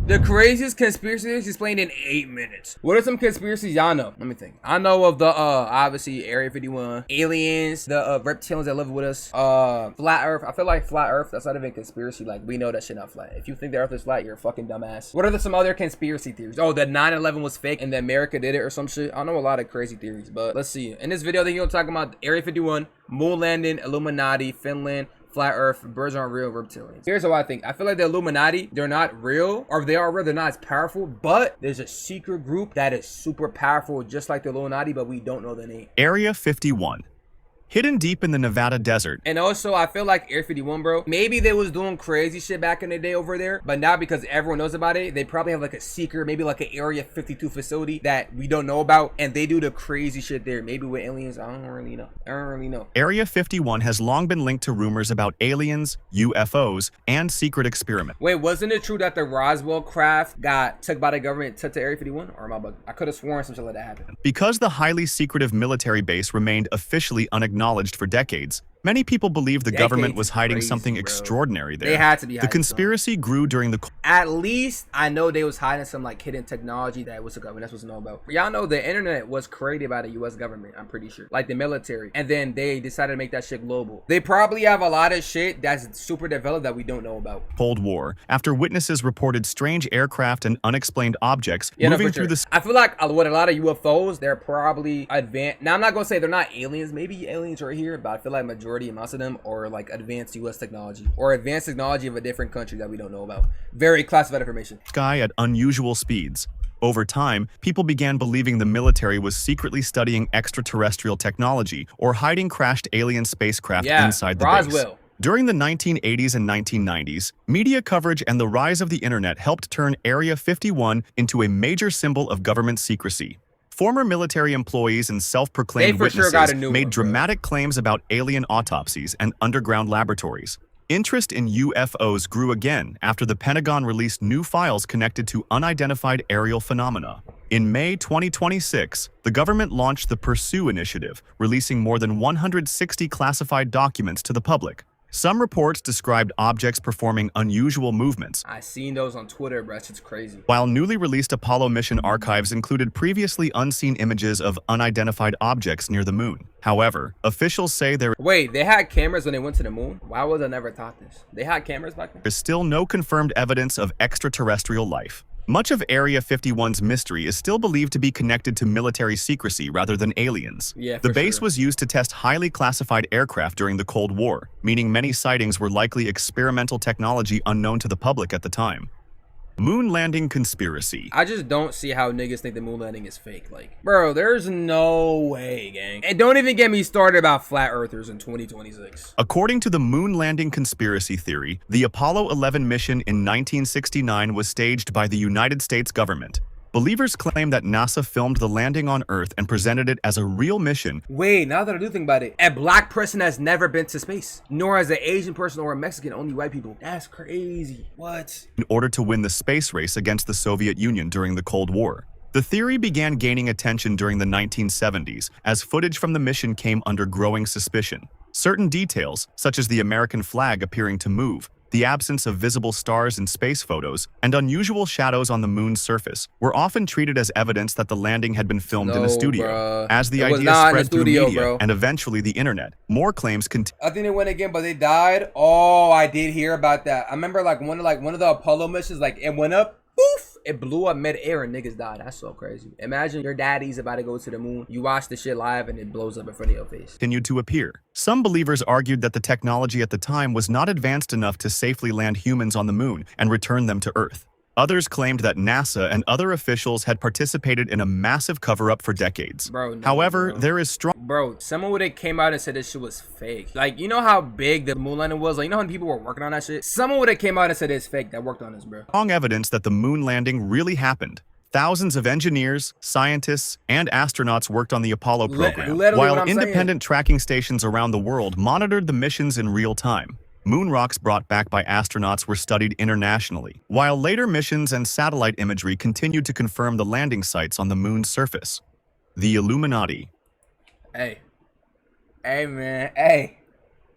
The craziest conspiracy theories explained in 8 minutes. What are some conspiracies y'all know? Let me think. I know of the obviously Area 51, aliens, the reptilians that live with us, flat Earth. I feel like flat Earth, that's not even a conspiracy. Like, we know that shit not flat. If you think the Earth is flat, you're a fucking dumbass. What are some other conspiracy theories? Oh, that 9/11 was fake and that America did it or some shit. I know a lot of crazy theories, but let's see. In this video, they're gonna talk about Area 51, moon landing, Illuminati, Finland, flat Earth, birds aren't real, reptilians. Here's what I think. I feel like the Illuminati, they're not real, or if they are real, they're not as powerful, but there's a secret group that is super powerful, just like the Illuminati, but we don't know the name. Area 51. Hidden deep in the Nevada desert. And also, I feel like Area 51, bro, maybe they was doing crazy shit back in the day over there, but now because everyone knows about it, they probably have like a secret, maybe like an Area 52 facility that we don't know about, and they do the crazy shit there. Maybe with aliens, I don't really know. Area 51 has long been linked to rumors about aliens, UFOs, and secret experiments. Wait, wasn't it true that the Roswell craft got took by the government, took to Area 51? Or am I bugging? I could have sworn some shit like that happened. Because the highly secretive military base remained officially unacknowledged for decades, many people believed the government was hiding something extraordinary there. They had to be hiding The conspiracy grew during the... At least I know they was hiding some like hidden technology that was the government. That's what's known about. Y'all know the internet was created by the US government, I'm pretty sure. Like the military. And then they decided to make that shit global. They probably have a lot of shit that's super developed that we don't know about. Cold War, after witnesses reported strange aircraft and unexplained objects moving through the... I feel like with a lot of UFOs, they're probably advanced. Now, I'm not going to say they're not aliens. Maybe aliens are here, but I feel like majority amounts of them are like advanced US technology or advanced technology of a different country that we don't know about. Very classified information. Sky at unusual speeds. Over time, people began believing the military was secretly studying extraterrestrial technology or hiding crashed alien spacecraft inside the base. During the 1980s and 1990s, media coverage and the rise of the internet helped turn Area 51 into a major symbol of government secrecy. Former military employees and self-proclaimed witnesses made dramatic claims about alien autopsies and underground laboratories. Interest in UFOs grew again after the Pentagon released new files connected to unidentified aerial phenomena. In May 2026, the government launched the Pursue initiative, releasing more than 160 classified documents to the public. Some reports described objects performing unusual movements. I seen those on Twitter, bro. It's crazy. While newly released Apollo mission archives included previously unseen images of unidentified objects near the moon. However, officials say there... Wait, they had cameras when they went to the moon? Why was I never taught this? They had cameras back then? There's still no confirmed evidence of extraterrestrial life. Much of Area 51's mystery is still believed to be connected to military secrecy rather than aliens. The base was used to test highly classified aircraft during the Cold War, meaning many sightings were likely experimental technology unknown to the public at the time. Moon landing conspiracy. I just don't see how niggas think the moon landing is fake. Like, bro, there's no way, gang. And don't even get me started about flat earthers in 2026. According to the moon landing conspiracy theory, the Apollo 11 mission in 1969 was staged by the United States government. Believers claim that NASA filmed the landing on Earth and presented it as a real mission. Wait, now that I do think about it, a black person has never been to space, nor has an Asian person or a Mexican, only white people. That's crazy. What? In order to win the space race against the Soviet Union during the Cold War. The theory began gaining attention during the 1970s as footage from the mission came under growing suspicion. Certain details, such as the American flag appearing to move, the absence of visible stars in space photos, and unusual shadows on the moon's surface were often treated as evidence that the landing had been filmed in a studio. Bruh. As the idea spread through media and eventually the internet, more claims I think they went again, but they died. Oh, I did hear about that. I remember like one of the Apollo missions, like it went up, poof, it blew up mid-air and niggas died. That's so crazy. Imagine your daddy's about to go to the moon. You watch the shit live and it blows up in front of your face. Continued to appear. Some believers argued that the technology at the time was not advanced enough to safely land humans on the moon and return them to Earth. Others claimed that NASA and other officials had participated in a massive cover-up for decades. However, there is strong... Someone would have came out and said this shit was fake. Like, you know how big the moon landing was? Like, you know how many people were working on that shit? Someone would have came out and said it's fake that worked on this, bro. Strong evidence that the moon landing really happened. Thousands of engineers, scientists, and astronauts worked on the Apollo program, while independent tracking stations around the world monitored the missions in real time. Moon rocks brought back by astronauts were studied internationally, while later missions and satellite imagery continued to confirm the landing sites on the moon's surface. The Illuminati. Hey man, hey,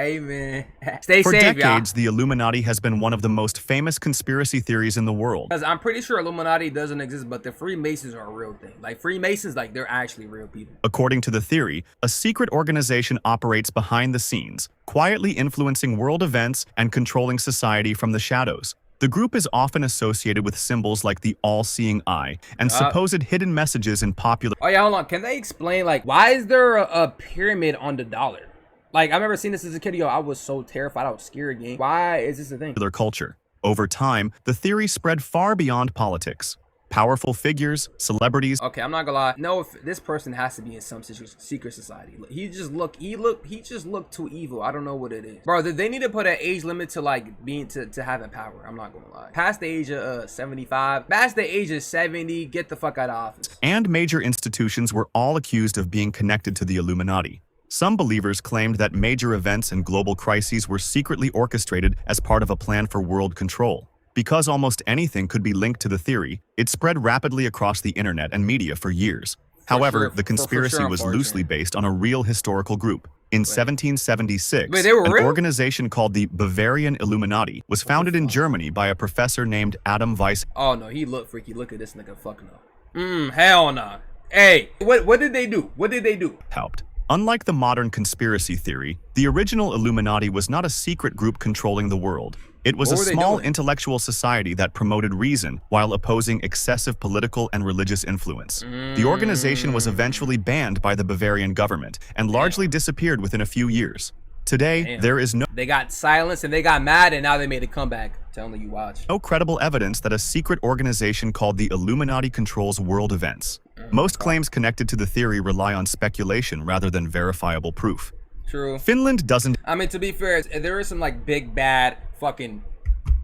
Hey, man. Stay For safe, y'all. decades, the Illuminati has been one of the most famous conspiracy theories in the world. Because I'm pretty sure Illuminati doesn't exist, but the Freemasons are a real thing. Like, Freemasons, like, they're actually real people. According to the theory, a secret organization operates behind the scenes, quietly influencing world events and controlling society from the shadows. The group is often associated with symbols like the all-seeing eye and supposed hidden messages in popular... Oh, yeah, hold on. Can they explain, like, why is there a pyramid on the dollar? Like, I remember seeing this as a kid, yo, I was so terrified, I was scared, gang. Why is this a thing? ...culture. Over time, the theory spread far beyond politics. Powerful figures, celebrities... Okay, I'm not gonna lie. No, if this person has to be in some secret society. He just looked too evil. I don't know what it is. Bro, they need to put an age limit to, like, being, to having power. I'm not gonna lie. Past the age of 75, past the age of 70, get the fuck out of office. And major institutions were all accused of being connected to the Illuminati. Some believers claimed that major events and global crises were secretly orchestrated as part of a plan for world control. Because almost anything could be linked to the theory, it spread rapidly across the internet and media for years. However, the conspiracy was loosely based on a real historical group. In 1776, an organization called the Bavarian Illuminati was founded in Germany by a professor named Adam Weiss. Oh no, he looked freaky. Look at this nigga fucking up. Hell nah. Hey, what did they do? What did they do? Helped. Unlike the modern conspiracy theory, the original Illuminati was not a secret group controlling the world. It was a small intellectual society that promoted reason while opposing excessive political and religious influence. The organization was eventually banned by the Bavarian government and largely disappeared within a few years. Today, there is no... They got silenced and they got mad and now they made a comeback. Telling you watch. No credible evidence that a secret organization called the Illuminati controls world events. Most claims connected to the theory rely on speculation rather than verifiable proof. True. Finland doesn't... I mean, to be fair, there is some like big bad fucking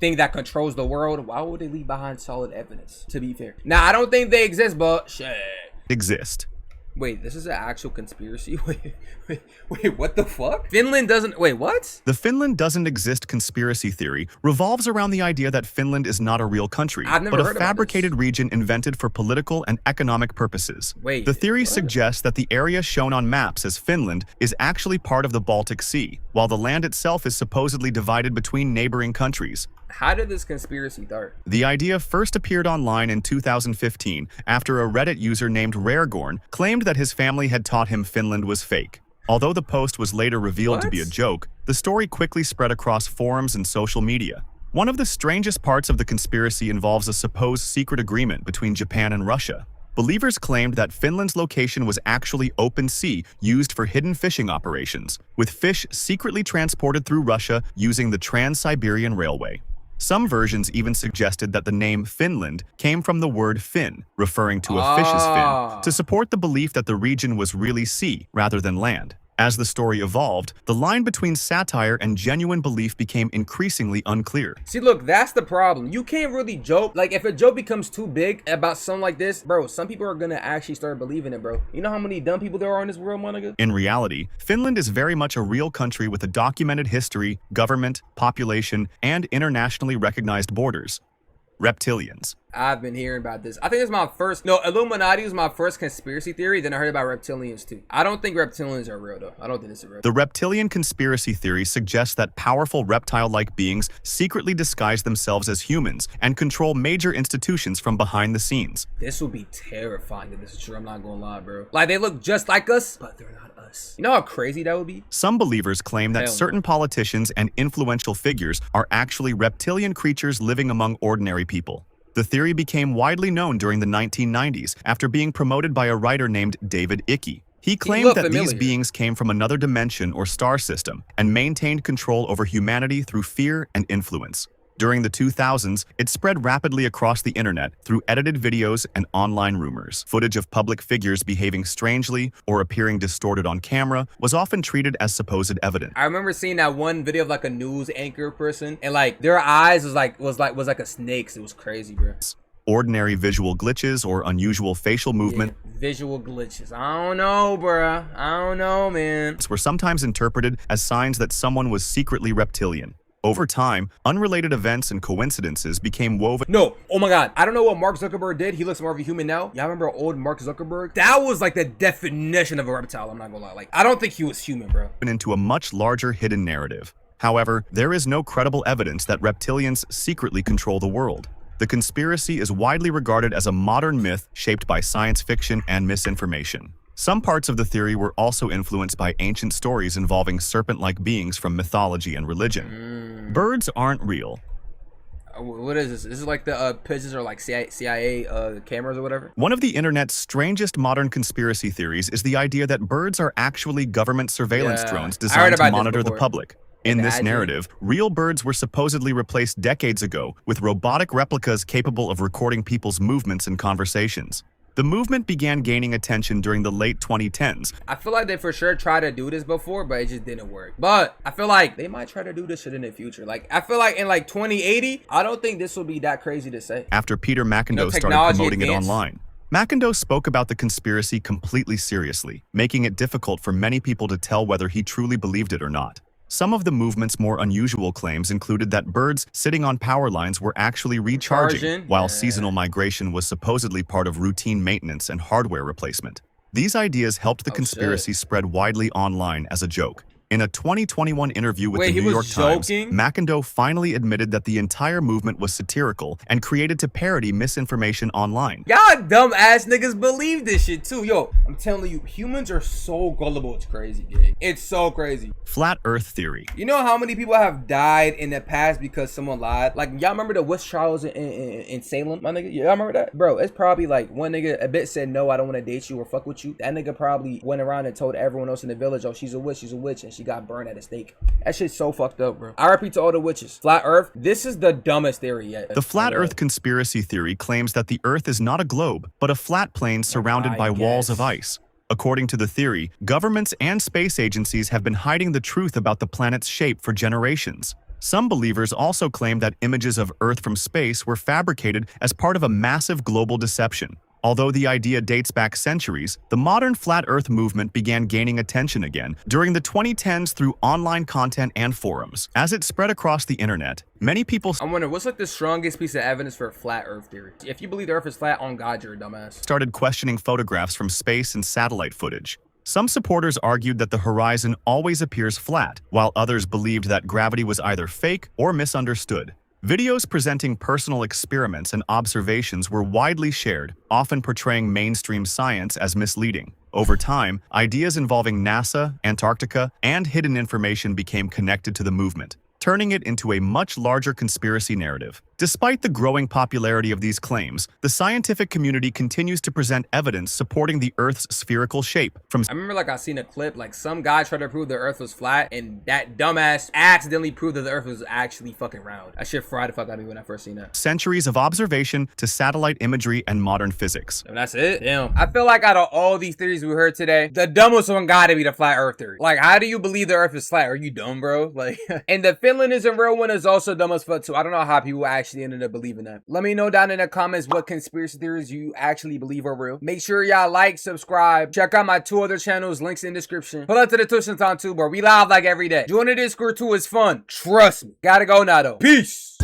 thing that controls the world. Why would they leave behind solid evidence? To be fair. Now, I don't think they exist, but shit. Exist. Wait, this is an actual conspiracy? Wait, what the fuck? Finland doesn't... Wait, what? The Finland doesn't exist conspiracy theory revolves around the idea that Finland is not a real country, but a fabricated region invented for political and economic purposes. Wait, the theory suggests that the area shown on maps as Finland is actually part of the Baltic Sea, while the land itself is supposedly divided between neighboring countries. How did this conspiracy start? The idea first appeared online in 2015 after a Reddit user named Raregorn claimed that his family had taught him Finland was fake. Although the post was later revealed to be a joke, the story quickly spread across forums and social media. One of the strangest parts of the conspiracy involves a supposed secret agreement between Japan and Russia. Believers claimed that Finland's location was actually open sea used for hidden fishing operations, with fish secretly transported through Russia using the Trans-Siberian Railway. Some versions even suggested that the name Finland came from the word fin, referring to a fish's fin, to support the belief that the region was really sea rather than land. As the story evolved, the line between satire and genuine belief became increasingly unclear. See, look, that's the problem. You can't really joke. Like, if a joke becomes too big about something like this, bro, some people are gonna actually start believing it, bro. You know how many dumb people there are in this world, my nigga? In reality, Finland is very much a real country with a documented history, government, population, and internationally recognized borders. Reptilians. I've been hearing about this. I think it's my first... No, Illuminati was my first conspiracy theory. Then I heard about reptilians too. I don't think reptilians are real though. I don't think it's a real. The reptilian conspiracy theory suggests that powerful reptile-like beings secretly disguise themselves as humans and control major institutions from behind the scenes. This would be terrifying if this is true. I'm not gonna lie, bro. Like, they look just like us, but they're not us. You know how crazy that would be? Some believers claim that certain politicians and influential figures are actually reptilian creatures living among ordinary people. The theory became widely known during the 1990s after being promoted by a writer named David Icke. He claimed that these beings came from another dimension or star system and maintained control over humanity through fear and influence. During the 2000s, it spread rapidly across the internet through edited videos and online rumors. Footage of public figures behaving strangely or appearing distorted on camera was often treated as supposed evidence. I remember seeing that one video of like a news anchor person and like their eyes was like a snake's. It was crazy, bro. Ordinary visual glitches or unusual facial movement. Yeah, visual glitches. I don't know, bruh. I don't know, man. Were sometimes interpreted as signs that someone was secretly reptilian. Over time, unrelated events and coincidences became woven. No, oh my god, I don't know what Mark Zuckerberg did. He looks more of a human now. Y'all remember old Mark Zuckerberg? That was like the definition of a reptile, I'm not gonna lie. Like, I don't think he was human, bro. Into a much larger hidden narrative. However, there is no credible evidence that reptilians secretly control the world. The conspiracy is widely regarded as a modern myth shaped by science fiction and misinformation. Some parts of the theory were also influenced by ancient stories involving serpent-like beings from mythology and religion. Birds aren't real. What is this? This is like the pigeons are like CIA cameras or whatever? One of the internet's strangest modern conspiracy theories is the idea that birds are actually government surveillance drones designed to monitor the public. In this narrative, real birds were supposedly replaced decades ago with robotic replicas capable of recording people's movements and conversations. The movement began gaining attention during the late 2010s. I feel like they for sure tried to do this before, but it just didn't work. But I feel like they might try to do this shit in the future. Like, I feel like in like 2080, I don't think this will be that crazy to say. After Peter McIndoe started promoting it online, McIndoe spoke about the conspiracy completely seriously, making it difficult for many people to tell whether he truly believed it or not. Some of the movement's more unusual claims included that birds sitting on power lines were actually recharging, while seasonal migration was supposedly part of routine maintenance and hardware replacement. These ideas helped the conspiracy spread widely online as a joke. In a 2021 interview with the New York Times, McIndoe finally admitted that the entire movement was satirical and created to parody misinformation online. Y'all dumb ass niggas believe this shit too. Yo, I'm telling you, humans are so gullible. It's crazy, gang. It's so crazy. Flat Earth theory. You know how many people have died in the past because someone lied? Like, y'all remember the witch trials in Salem, my nigga? Y'all remember that? Bro, it's probably like one nigga a bit said, no, I don't want to date you or fuck with you. That nigga probably went around and told everyone else in the village, oh, she's a witch, and she got burned at a stake. That shit's so fucked up, bro. I repeat to all the witches. Flat Earth, this is the dumbest theory yet. The Flat Earth conspiracy theory claims that the Earth is not a globe, but a flat plane surrounded by walls of ice. According to the theory, governments and space agencies have been hiding the truth about the planet's shape for generations. Some believers also claim that images of Earth from space were fabricated as part of a massive global deception. Although the idea dates back centuries, the modern Flat Earth movement began gaining attention again during the 2010s through online content and forums. As it spread across the internet, many people— I wonder, what's like the strongest piece of evidence for a Flat Earth theory? If you believe the Earth is flat, on God, you're a dumbass. Started questioning photographs from space and satellite footage. Some supporters argued that the horizon always appears flat, while others believed that gravity was either fake or misunderstood. Videos presenting personal experiments and observations were widely shared, often portraying mainstream science as misleading. Over time, ideas involving NASA, Antarctica, and hidden information became connected to the movement, turning it into a much larger conspiracy narrative. Despite the growing popularity of these claims, the scientific community continues to present evidence supporting the Earth's spherical shape. I remember like I seen a clip, like some guy tried to prove the Earth was flat, and that dumbass accidentally proved that the Earth was actually fucking round. That shit fried the fuck out of me when I first seen that. Centuries of observation to satellite imagery and modern physics. And that's it? Damn. I feel like out of all these theories we heard today, the dumbest one gotta be the Flat Earth theory. Like, how do you believe the Earth is flat? Are you dumb, bro? Like, and the Finland isn't real one is also dumb as fuck too. I don't know how people actually ended up believing that. Let me know down in the comments what conspiracy theories you actually believe are real. Make sure y'all like, subscribe, check out my 2 other channels, links in the description. Pull up to the Twitch on too, bro. We live like every day. Join the Discord too, it's fun. Trust me. Gotta go now though. Peace.